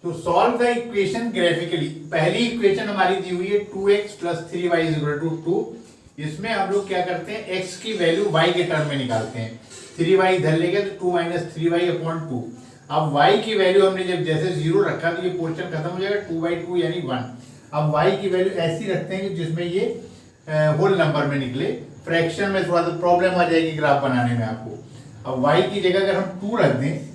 तो solve the equation graphically. पहली equation हमारी दी हुई है 2x plus 3y is equal to 2। इसमें हम लोग क्या करते हैं, x की वैल्यू y के टर्म में निकालते हैं। 3y इधर ले गए तो 2 माइनस 3y अपॉन 2। अब y की वैल्यू हमने जब जैसे 0 रखा तो ये पोर्शन खत्म हो जाएगा, 2/2 यानी 1। अब y की वैल्यू ऐसी रखते हैं कि जिसमें ये होल नंबर में निकले। फ्रैक्शन में थोड़ा सा प्रॉब्लम आ जाएगी ग्राफ बनाने में आपको। अब y की जगह अगर हम 2 रख दें,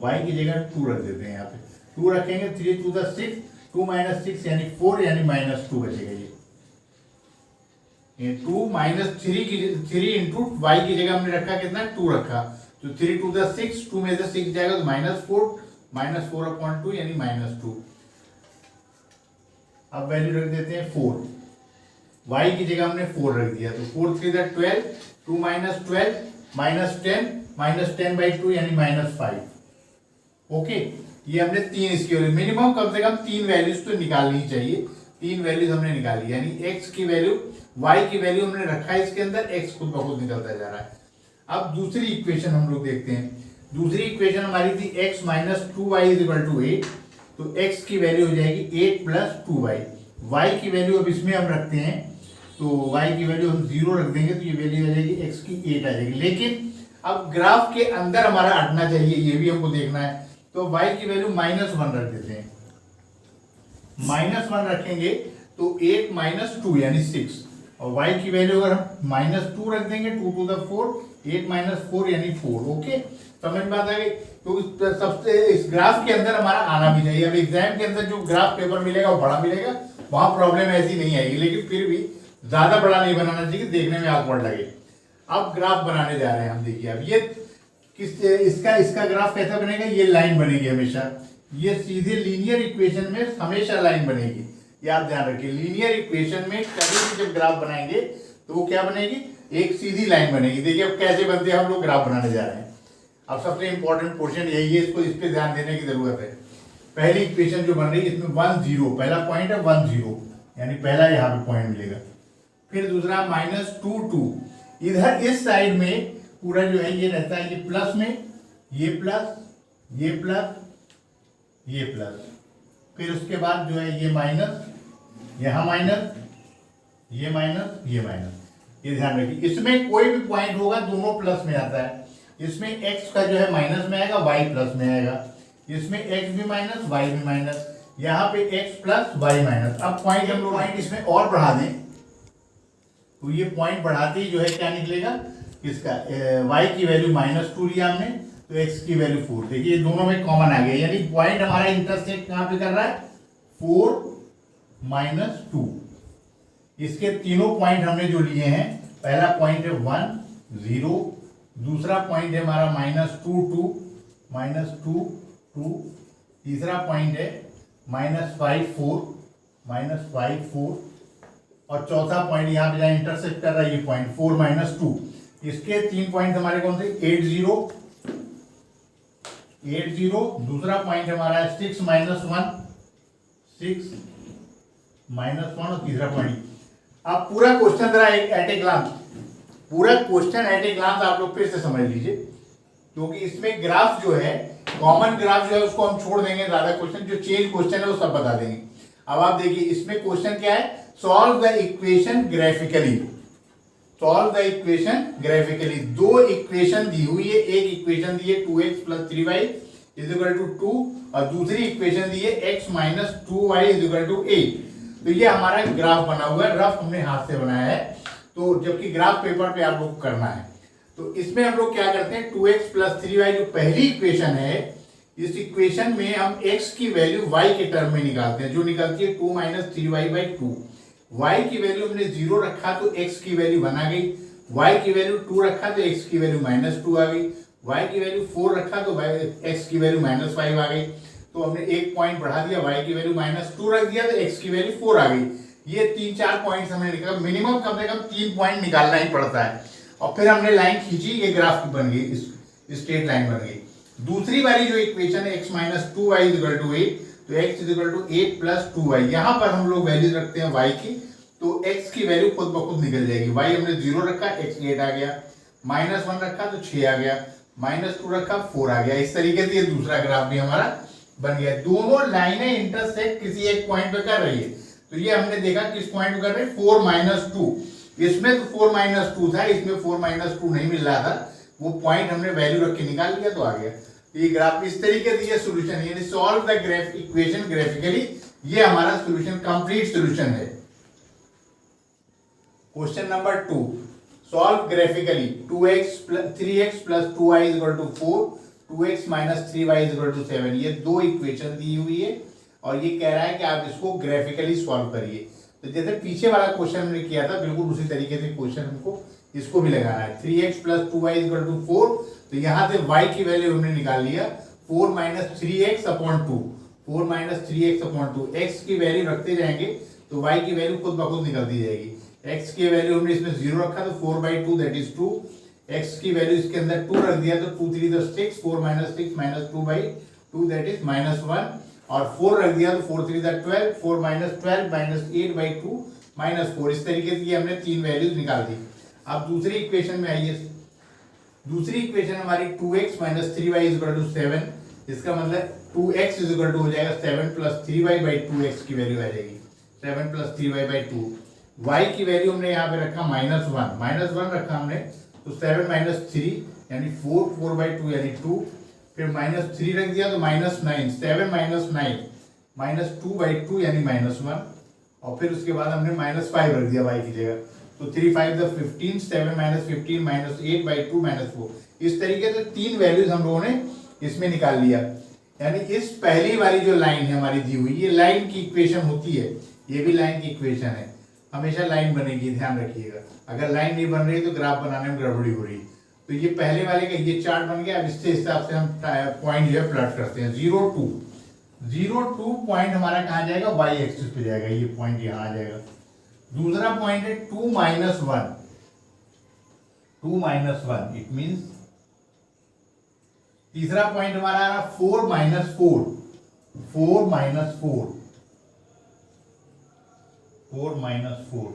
y की जगह 2 रख देते हैं, यहाँ पे 2 रखेंगे, 3 2 6, 2 माइनस 6 यानी 4 यानी -2 बचेगा। ये 2 माइनस 3 इंटू वाई की जगह हमने रखा कितना, 2 रखा, तो 3 2 6, 2 में से 6 जाएगा तो -4 अपॉन 2 यानी -2। अब वैल्यू रख देते हैं 4, y की जगह हमने 4 रख दिया, तो 4 3 12, 2 माइनस 12 -10/2 यानी -5। ओके, ये हमने 3 इसकी वैल्यू, मिनिमम कम से कम 3 वैल्यूज तो निकालनी चाहिए। 3 वैल्यूज हमने निकाली, यानी x की वैल्यू, y की वैल्यू हमने रखा है इसके अंदर, x खुद ब खुद निकलता जा रहा है। अब दूसरी इक्वेशन हम लोग देखते हैं। दूसरी इक्वेशन हमारी थी x minus 2y is equal to 8, तो x की वैल्यू हो जाएगी 8 प्लस 2y। y की वैल्यू अब इसमें हम रखते हैं, तो y की वैल्यू हम 0 रख देंगे, तो ये वैल्यू आ जाएगी x की 8 आ जाएगी। लेकिन अब ग्राफ के अंदर हमारा अटना चाहिए, ये भी हमको देखना है, तो y की वैल्यू -1 रख देते हैं। -1 रखेंगे तो 8 माइनस 2 यानी 6, और y की वैल्यू अगर हम -2 रख देंगे, 2 टू द 4, 8 माइनस 4 यानी 4। ओके, समझ में आता है। तो सबसे इस ग्राफ के अंदर हमारा आना भी चाहिए। अब एग्जाम के अंदर जो ग्राफ पेपर मिलेगा वो बड़ा मिलेगा, वहां प्रॉब्लम ऐसी नहीं आएगी, लेकिन फिर भी ज्यादा बड़ा नहीं बनाना चाहिए, देखने में awkward लगे। अब ग्राफ बनाने जा रहे हैं हम। देखिए अब ये इसका ग्राफ कैसा बनेगा, ये लाइन बनेगी हमेशा, ये सीधे लीनियर इक्वेशन में हमेशा लाइन बनेगी, याद ध्यान रखिए। लीनियर इक्वेशन में कभी भी जब ग्राफ बनाएंगे तो वो क्या बनेगी, एक सीधी लाइन बनेगी। देखिए अब कैसे बनते हैं, हम लोग ग्राफ बनाने जा रहे हैं। अब सबसे इंपॉर्टेंट पोर्शन यही है, इसको इस पे ध्यान देने की जरूरत है। पहली इक्वेशन जो बन रही है इसमें 1 0, पहला पॉइंट है 1 0, यानी पहला यहाँ पे पॉइंट मिलेगा। फिर दूसरा -2 2, इधर इस साइड में पूरा जो है ये रहता है, ये प्लस में, ये प्लस, ये प्लस, ये प्लस, फिर उसके बाद जो है ये माइनस, यहाँ माइनस, ये माइनस, ये माइनस। ये ध्यान रखिए, इसमें कोई भी पॉइंट होगा दोनों प्लस में आता है। इसमें x का जो है माइनस में आएगा, y प्लस में आएगा। इसमें x भी माइनस, y भी माइनस, यहाँ पे x प्लस y माइनस। अब पॉइंट हम लोग पॉइंट इसमें और बढ़ा दें, तो ये पॉइंट बढ़ाते ही जो है क्या निकलेगा, इसका y की वैल्यू -2 लिया हमने, तो x की वैल्यू 4। देखिए ये दोनों में कॉमन आ गया, यानी पॉइंट हमारा इंटरसेक्ट कहाँ पे कर रहा है, 4 -2। इसके तीनों पॉइंट हमने जो लिए हैं, पहला पॉइंट है 1 0, दूसरा पॉइंट है हमारा -2 2, तीसरा पॉइंट है -5 4, और चौथा पॉइंट यहाँ पे जहाँ इंटरसेक्ट कर रहा है ये पॉइंट 4 2। इसके 3 पॉइंट हमारे कौन से, 8 0, दूसरा पॉइंट हमारा है 6 -1, और तीसरा पॉइंट। अब पूरा क्वेश्चन जरा एट ए ग्लांस, पूरा क्वेश्चन एट ए ग्लांस आप लोग फिर से समझ लीजिए, क्योंकि इसमें ग्राफ जो है, कॉमन ग्राफ जो है उसको हम छोड़ देंगे, ज्यादा क्वेश्चन जो चेंज क्वेश्चन है वो सब बता देंगे। अब आप देखिए इसमें क्वेश्चन क्या है, solve the equation graphically. Solve the equation graphically, दो इक्वेशन दी हुई है, एक इक्वेशन दी है 2x plus 3y is equal to 2, और दूसरी इक्वेशन दी है x minus 2y is equal to 8। तो ये हमारा ग्राफ बना हुआ है, रफ हमने हाथ से बनाया है, तो जबकि ग्राफ पेपर पे आप लोग करना है। तो इसमें हम लोग क्या करते हैं, 2x प्लस 3y जो पहली इक्वेशन है, इस इक्वेशन में हम x की वैल्यू y के टर्म में निकालते हैं, जो निकलती है 2 माइनस 3y/2। y की वैल्यू हमने 0 रखा तो x की वैल्यू 1 आ गई, y की वैल्यू 2 रखा तो x की वैल्यू -2 आ गई, y की वैल्यू 4 रखा तो x की वैल्यू -5 आ गई। तो हमने एक पॉइंट बढ़ा दिया, y की वैल्यू -2 रख दिया तो x की वैल्यू 4 आ गई। ये 3-4 पॉइंट्स हमने निकाला, मिनिमम कम से कम 3 पॉइंट निकालना ही पड़ता है। और फिर हमने लाइन खींची, ये ग्राफ बन गई, स्ट्रेट लाइन बन गई। दूसरी वाली जो इक्वेशन है x minus 2y is equal to 8, तो x is equal to 8 plus 2y, यहाँ पर हम लोग वैल्यू रखते हैं y की, तो x की वैल्यू खुद ब खुद निकल जाएगी। y हमने 0 रखा, x 8 आ गया, -1 रखा तो 6 आ गया, -2 रखा 4 आ गया। इस तरीके से ये दूसरा ग्राफ भी हमारा बन गया। दोनों लाइनें इंटरसेक्ट किसी एक पॉइंट पे कर रही है, तो ये हमने देखा किस पॉइंट पे कर रही है, 4-2। इसमें तो 4-2 था, इसमें 4-2 नहीं मिल रहा था, वो पॉइंट हमने वैल्यू रख के निकाल लिया तो आ गया। ये ग्राफ इस तरीके से ये सोल्यूशन है, यानी solve the graph equation graphically, ये हमारा सोल्यूशन कंप्लीट सोल्यूशन है। Question number 2, solve graphically 3x + 2y = 4, 2x - 3y = 7। ये दो इक्वेशन दी हुई है और ये कह रहा है कि आप इसको ग्राफिकली सॉल्व करिए। तो जैसे पीछे वाला क्वेश्चन हमने किया था, बिल्कुल उसी तरीके से क्वेश्चन हमको इसको भी लगाना है। 3x + 2y = 4, तो यहाँ से y की वैल्यू हमने निकाल लिया 4 - 3x/2, 4 - 3x/2। x की वैल्यू रखते जाएंगे तो y की वैल्यू खुद ब खुद निकलती जाएगी। x की वैल्यू हमने इसमें 0 रखा तो 4/2 दैट इज 2। x की वैल्यू इसके अंदर 2 रख दिया तो 2 × 3 = 6, 4 - 6 - 2/2 दैट इज -1, और 4 रख दिया तो 4 × 3 = 12, 4 - 12 - 8/2 -4। इस तरीके से हमने तीन वैल्यूज निकाल दी। अब दूसरी इक्वेशन में आइए। दूसरी इक्वेशन हमारी 2x - 3y = 7। इसका मतलब 2x हो जाएगा 7 + 3y/2x की वैल्यू आ जाएगी 7 + 3y/2। y की वैल्यू हमने यहाँ पे रखा -1 रखा हमने, तो 7 - 3 यानी 4, 4/2 यानी 2, फिर -3 रख दिया तो -9, 7 - 9 -2/2 यानी -1, और फिर उसके बाद हमने -5 रख दिया y की जगह, तो 3 × 5 = 15, 7 - 15 -8/2 -4। इस तरीके से तीन वैल्यूज हम लोगों ने इसमें निकाल लिया। यानी इस पहली वाली जो लाइन है हमारी दी हुई, ये लाइन की इक्वेशन होती है, ये भी लाइन की इक्वेशन है। हमेशा लाइन बनेगी, ध्यान रखिएगा। अगर लाइन नहीं बन रही तो ग्राफ बनाने में गड़बड़ी हो रही है। तो ये पहले वाले का ये चार्ट बन गया। अब इसके हिसाब से हम पॉइंट जो है प्लॉट करते हैं। 0-2 पॉइंट हमारा कहाँ जाएगा, y एक्सिस पे जाएगा, ये पॉइंट यहाँ आ जाएगा। दूसरा पॉइंट है 2 - 1, 2 - 1 इट मीन्स। तीसरा पॉइंट हमारा आ रहा 4 - 4, 4 - 4, 4 - 4,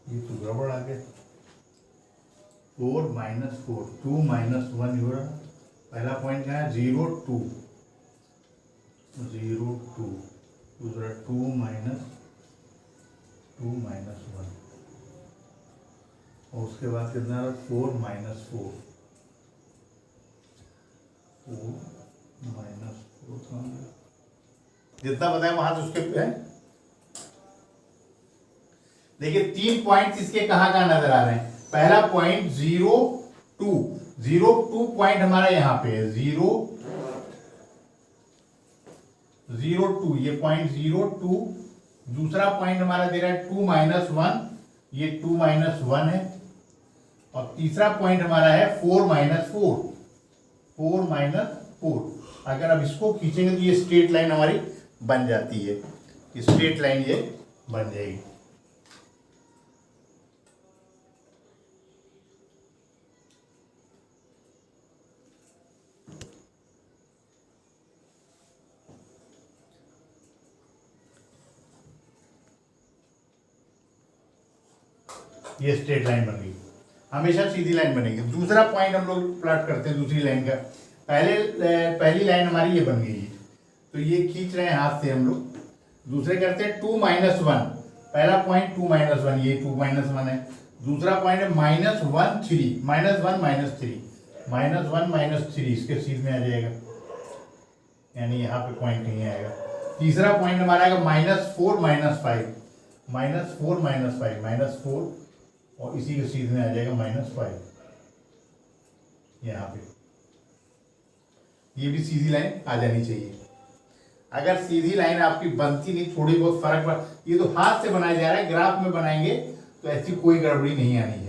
ये तो गड़बड़ आ गया। 4 - 4, 2 - 1 हो रहा। पहला पॉइंट क्या है, 0-2, 0-2। दूसरा 2 - 1, और उसके बाद कितना रहा, 4 - 4, 4 - 4, जितना बताया वहां से उसके है। देखिए तीन पॉइंट्स इसके कहाँ कहाँ नजर आ रहे हैं। पहला पॉइंट 0-2 पॉइंट हमारा यहाँ पे है, 0-2, ये पॉइंट 0-2। दूसरा पॉइंट हमारा दे रहा है 2 - 1, ये 2 - 1 है, और तीसरा पॉइंट हमारा है 4 - 4, 4 - 4। अगर अब इसको खींचेंगे तो ये स्ट्रेट लाइन हमारी बन जाती है, स्ट्रेट लाइन ये बन जाएगी। ये स्ट्रेट लाइन बन गई, हमेशा सीधी लाइन बनेगी। दूसरा पॉइंट हम लोग प्लॉट करते हैं दूसरी लाइन का। पहली लाइन हमारी ये बन गई है, तो ये खींच रहे हैं हाथ से हम लोग। दूसरे करते हैं 2 - 1, पहला पॉइंट 2 - 1, ये 2 - 1 है। दूसरा पॉइंट है -1 3, -1 -3, इसके सीध में आ जाएगा, यानी यहाँ पे पॉइंट नहीं आएगा। तीसरा पॉइंट हमारा आएगा -4 - 5, -4 - 5, -4, और इसी के सीध में आ जाएगा -5 यहाँ पे। ये भी सीधी लाइन आ जानी चाहिए। अगर सीधी लाइन आपकी बनती नहीं, थोड़ी बहुत फर्क पड़, ये तो हाथ से बनाया जा रहा है, ग्राफ में बनाएंगे तो ऐसी कोई गड़बड़ी नहीं आनी है।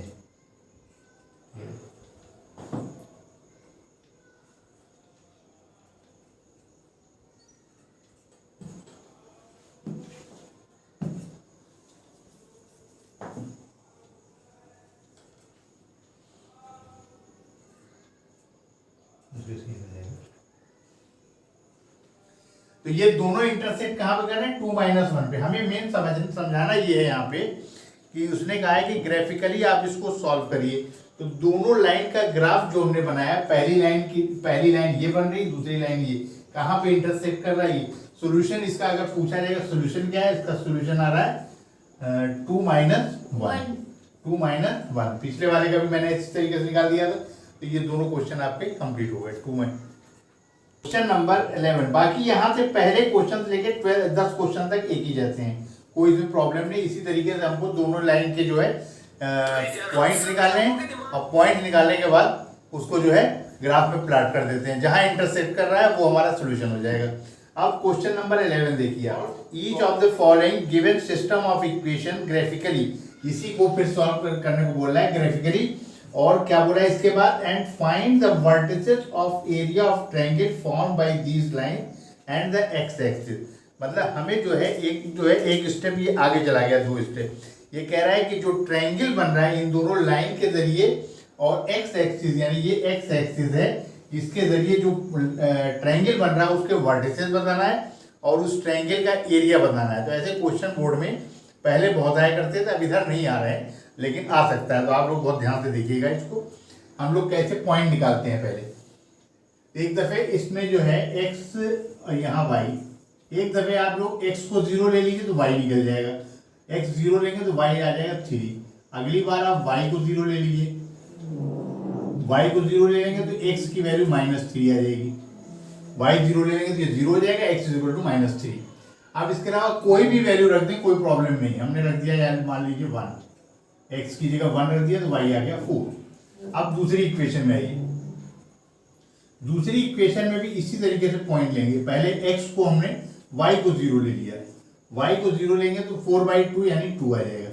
तो ये दोनों इंटरसेक्ट कहां पे कर रहे हैं, 2 - 1 पे। हमें मेन समझाना ये है यहाँ पे कि उसने कहा है कि ग्राफिकली आप इसको सॉल्व करिए। तो दोनों लाइन का ग्राफ जो हमने बनाया, पहली लाइन ये बन रही, दूसरी लाइन ये, कहाँ पे इंटरसेक्ट कर रहा है ये। सोल्यूशन इसका अगर पूछा जाएगा सोल्यूशन क्या है, इसका सोल्यूशन आ रहा है 2 - 1, 2 - 1। पिछले वाले का भी मैंने इस तरीके से निकाल दिया था। तो ये दोनों क्वेश्चन आपके कंप्लीट हो गए 2 में। क्वेश्चन नंबर 11, बाकी यहाँ से पहले क्वेश्चन लेके 10 क्वेश्चन तक एक ही जैसे हैं, कोई इसमें प्रॉब्लम नहीं। इसी तरीके से हमको दोनों लाइन के जो है पॉइंट निकालने हैं, और पॉइंट निकालने के बाद उसको जो है ग्राफ में प्लॉट कर देते हैं, जहां इंटरसेक्ट कर रहा है वो हमारा सोल्यूशन हो जाएगा। अब क्वेश्चन नंबर 11 देखिए आप, each of the following given system of equation graphically, इसी को फिर सॉल्व करने को बोल रहा है ग्राफिकली। और क्या बोला है इसके बाद, and find the vertices of area of triangle form by these line and the x axis. मतलब हमें जो है एक स्टेप ये आगे चला गया, 2 स्टेप। ये कह रहा है कि जो ट्रायंगल बन रहा है इन दोनों लाइन के जरिए, और एक्स एक्सिस यानी ये एक्स एक्सिस है, इसके जरिए जो ट्रायंगल बन रहा है उसके वर्टिसेस बताना है और उस ट्रायंगल का एरिया बताना है। तो ऐसे क्वेश्चन बोर्ड में पहले बहुत आया करते थे, अब इधर नहीं आ रहे हैं, लेकिन आ सकता है। तो आप लोग बहुत ध्यान से देखिएगा इसको। हम लोग कैसे पॉइंट निकालते हैं, पहले एक दफे इसमें जो है एक्स और यहाँ वाई, एक दफे आप लोग एक्स को 0 ले लीजिए तो वाई निकल जाएगा, एक्स 0 लेंगे तो वाई आ जाएगा 3। अगली बार आप वाई को 0 ले लीजिए, वाई को 0 ले लेंगे तो एक्स की वैल्यू -3 आ जाएगी, वाई 0 ले लेंगे तो ये 0 हो जाएगा, एक्स = -3। अब इसके अलावा कोई भी वैल्यू रख दें, कोई प्रॉब्लम नहीं। हमने रख दिया यार मान लीजिए 1, एक्स की जगह 1 रख दिया तो वाई आ गया 4। अब दूसरी इक्वेशन में आइए, दूसरी इक्वेशन में भी इसी तरीके से पॉइंट लेंगे। पहले एक्स को हमने वाई को 0 ले लिया, वाई को 0 लेंगे तो 4/2 यानी 2 आ जाएगा।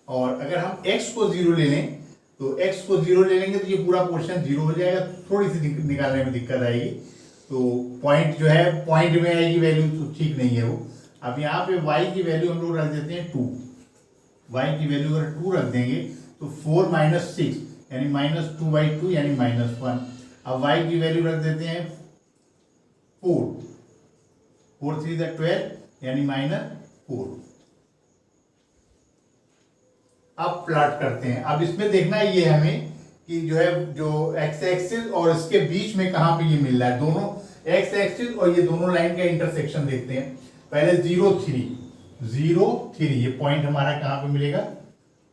और अगर हम x को 0 ले लें तो x को 0 ले लेंगे तो ये पूरा पोर्शन 0 हो जाएगा, थोड़ी सी निकालने में दिक्कत आएगी। तो पॉइंट जो है पॉइंट में आएगी वैल्यू, तो ठीक नहीं है वो। अब यहाँ पे y की वैल्यू हम लोग रख देते हैं 2, y की वैल्यू अगर 2 रख देंगे तो 4 - 6 यानी -2/2 यानी -1। अब y की वैल्यू रख देते हैं 4, 4 3 12 यानी -4। अब प्लॉट करते हैं। अब इसमें देखना ये हमें कि जो एक्स एक्सिस और इसके बीच में कहाँ पे ये मिल रहा है, दोनों एक्स एक्सिस और ये दोनों लाइन का इंटरसेक्शन देखते हैं। पहले 0 3 ये पॉइंट हमारा कहाँ पे मिलेगा,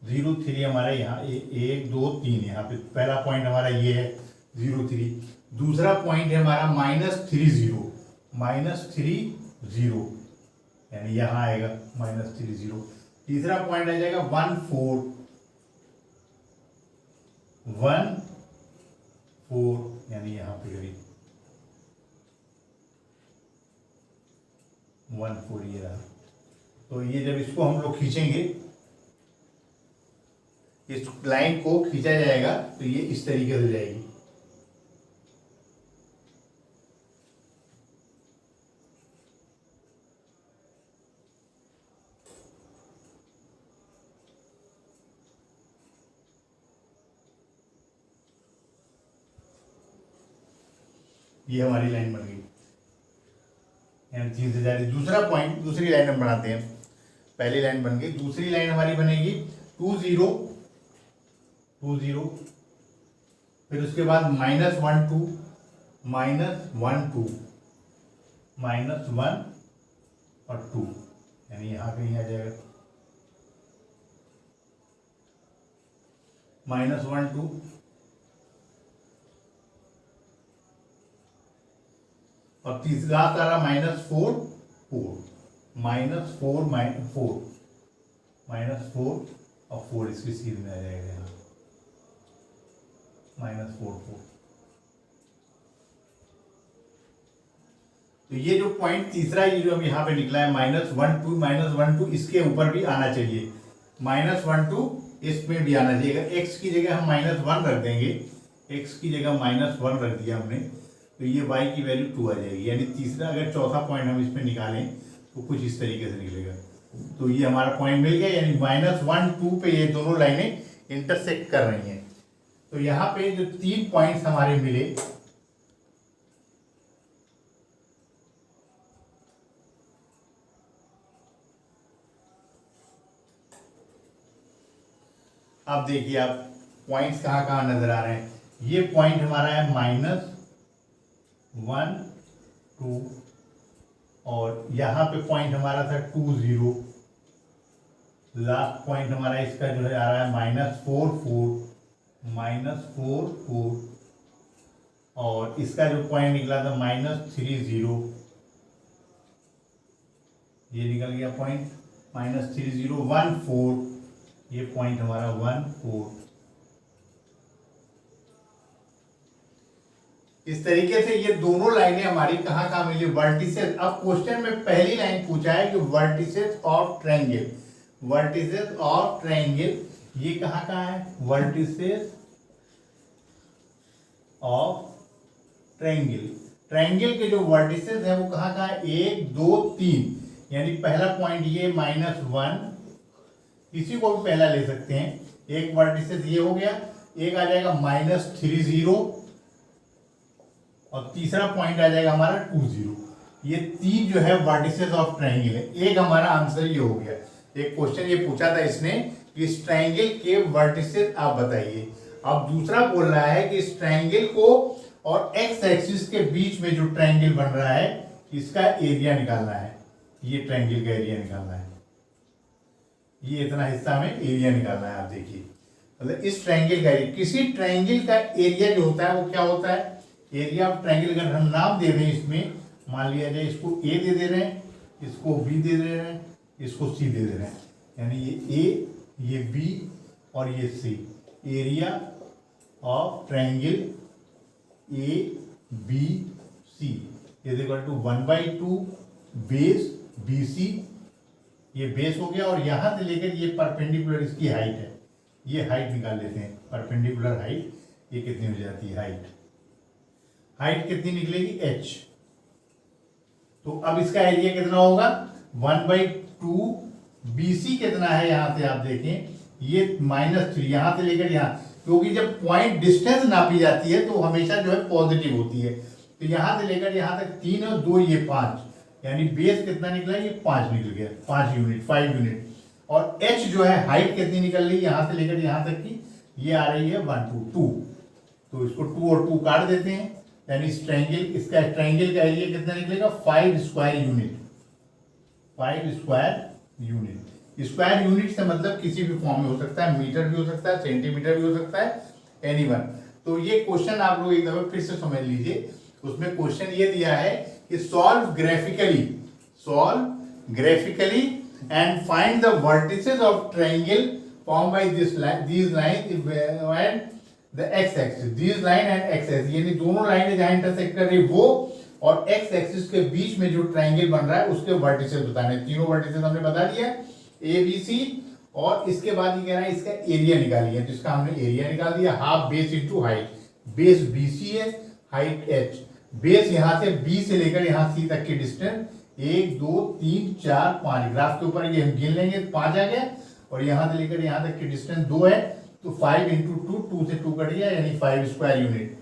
0 3 हमारा यहाँ 1 2 3, यहाँ पे पहला पॉइंट हमारा ये है 0 3। दूसरा पॉइंट है हमारा -3 0 यानी यहाँ आएगा -3 0। तीसरा पॉइंट आ जाएगा 1 4 यानी यहाँ पे करीब 1 4 ये रहा। तो ये जब इसको हम लोग खींचेंगे, इस लाइन को खींचा जाएगा तो ये इस तरीके से जाएगी। ये हमारी लाइन बन गई, यानी 3 से जा रही। दूसरा पॉइंट दूसरी लाइन हम बनाते हैं। पहली लाइन बन गई, दूसरी लाइन हमारी बनेगी 2 0 2 0, फिर उसके बाद -1 2 -1 2 -1 और 2 यानी यहाँ कहीं आ जाएगा -1 2 और तीसरा आ रहा -4 4 -4 और 4 इसकी सीध में आ जाएगा यहाँ -4 4। तो ये जो पॉइंट तीसरा ये जो अब यहाँ पे निकला है -1 2 इसके ऊपर भी आना चाहिए, -1 2 इसमें भी आना चाहिए। अगर x की जगह हम -1 रख देंगे, x की जगह -1 रख दिया हमने, तो ये y की वैल्यू 2 आ जाएगी। यानी तीसरा अगर चौथा पॉइंट हम इसमें निकालें तो कुछ इस तरीके से निकलेगा। तो ये हमारा पॉइंट मिल गया, यानी -1 2 पे ये दोनों लाइनें इंटरसेक्ट कर रही हैं। तो यहाँ पे जो 3 पॉइंट्स हमारे मिले, अब देखिए आप पॉइंट्स कहाँ कहाँ नजर आ रहे हैं, ये पॉइंट हमारा है -1 2, और यहाँ पे पॉइंट हमारा था 2 0, लास्ट पॉइंट हमारा इसका जो है आ रहा है -4 4, और इसका जो पॉइंट निकला था -3 0, ये निकल गया पॉइंट -3 0 1 4, ये पॉइंट हमारा 1 4। इस तरीके से ये दोनों लाइनें हमारी कहाँ कहाँ मिली, वर्टिसेस। अब क्वेश्चन में पहली लाइन पूछा है कि vertices of triangle, vertices of triangle ये कहाँ कहाँ है, वर्टिसेस ऑफ ट्रायंगल, ट्रायंगल के जो वर्टिसेस है वो कहाँ कहाँ है, 1 2 3, यानी पहला पॉइंट ये -1, इसी को भी पहला ले सकते हैं, एक वर्टिसेस ये हो गया, एक आ जाएगा -3 0, और तीसरा पॉइंट आ जाएगा हमारा 2 0। ये तीन जो है वर्टिसेस ऑफ ट्रायंगल है। एक हमारा आंसर ये हो गया। एक क्वेश्चन ये पूछा था इसने कि इस ट्रायंगल के वर्टिसेस आप बताइए। अब दूसरा बोल रहा है कि इस ट्रायंगल को और एक्स एक्सिस के बीच में जो ट्रायंगल बन रहा है इसका एरिया निकालना है, ये ट्रायंगल का एरिया निकालना है, ये इतना हिस्सा में एरिया निकालना है। आप देखिए मतलब इस ट्रायंगल का एरिया, किसी ट्रायंगल का एरिया जो होता है वो क्या होता है, एरिया ऑफ ट्रायंगल। अगर हम नाम दे रहे हैं इसमें, मान लिया जाए इसको ए दे रहे हैं, इसको बी दे रहे हैं, इसको सी दे रहे हैं, यानी ये ए, ये बी और ये C, area of triangle A B C is equal to 1/2 base B C, ये बेस हो गया, और यहां से लेकर ये परपेंडिकुलर इसकी हाइट है, ये हाइट निकाल लेते हैं, परपेंडिकुलर हाइट ये कितनी हो जाती है, हाइट कितनी निकलेगी h। तो अब इसका एरिया कितना होगा 1/2 BC कितना है, यहां से आप देखें ये -3, यहां से लेकर यहां, क्योंकि जब पॉइंट डिस्टेंस नापी जाती है तो हमेशा जो है पॉजिटिव होती है, तो यहां से लेकर यहां तक 3 और 2 ये 5, यानी बेस कितना निकला, ये 5 निकल गया, 5 यूनिट 5 यूनिट। और h जो है हाइट कितनी निकल रही है यहां से लेकर यहां तक की, ये आ रही है 1 2 2, तो इसको 2 और 2 काट देते हैं, यानी इस ट्रायंगल, इसका ट्रायंगल का एरिया कितना निकलेगा 5 square unit, 5 square unit. Square unit से मतलब किसी भी फॉर्म में हो सकता है, मीटर भी हो सकता है, सेंटीमीटर भी हो सकता है, एनीवन। तो ये क्वेश्चन आप लोग एक दफा फिर से समझ लीजिए। उसमें क्वेश्चन ये दिया है कि solve graphically and find the vertices of triangle form by this line, these line and the x axis, these line and x axis, यानी दोनों लाइनें जहां इंटरसेक्ट कर रही वो और एक्स एक्सिस के बीच में जो ट्रायंगल बन रहा है उसके वर्टिसेस बताने। तीनों वर्टिसेस हमने बता दिया ए बी सी, और इसके बाद ये कह रहा है इसका एरिया निकालिए, तो इसका हमने एरिया निकाल दिया, half base into height, base B C है, हाइट एच, बेस यहाँ से बी से लेकर यहाँ सी तक की डिस्टेंस 1 2 3 4 5, ग्राफ के ऊपर ये हम गिन लेंगे 5 आ गया, और यहाँ से लेकर यहाँ तक की डिस्टेंस 2 है, तो 5 × 2, 2 से 2 कट गया, यानी 5 स्क्वायर यूनिट।